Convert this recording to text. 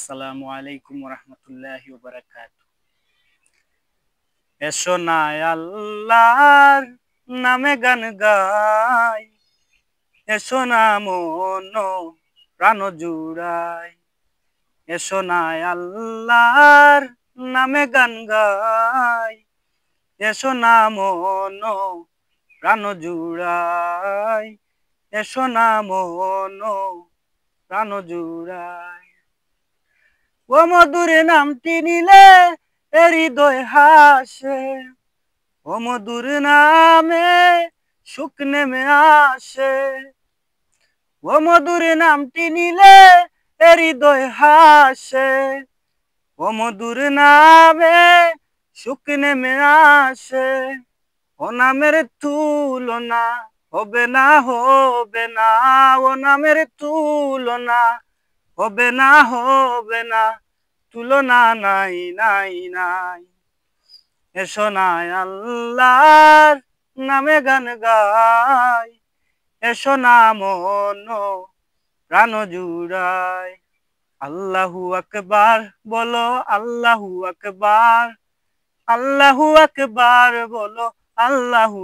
আসসালামু আলাইকুম রহমতুল্লাহি ওয়া বারাকাতুহু। এসো না আল্লাহর নামে গান গাই, এসো না মন প্রাণ জুড়াই। এসো না আল্লাহর নামে গান গাই, এসো না মন প্রাণ জুড়াই। এসো না মন প্রাণ জুড়াই। ও মধুর নামটি নিলে হৃদয় হাসে, ও মধুর নামে সুখ নেমে আসে। ও মধুর নামটি নিলে হৃদয় হাসে, ও মধুর নামে সুখ নেমে আসে। ও নামের তুলনা হবে না, হবে না। ও নামের তুলনা হবে না, হবে না। তুলনা নাই, নাই, নাই। এসো না আল্লাহর নামে গান গাই, এসো না মন প্রাণ জুড়াই। আল্লাহু আকবার বলো, আল্লাহু আকবার, আল্লাহু আকবার বলো, আল্লাহু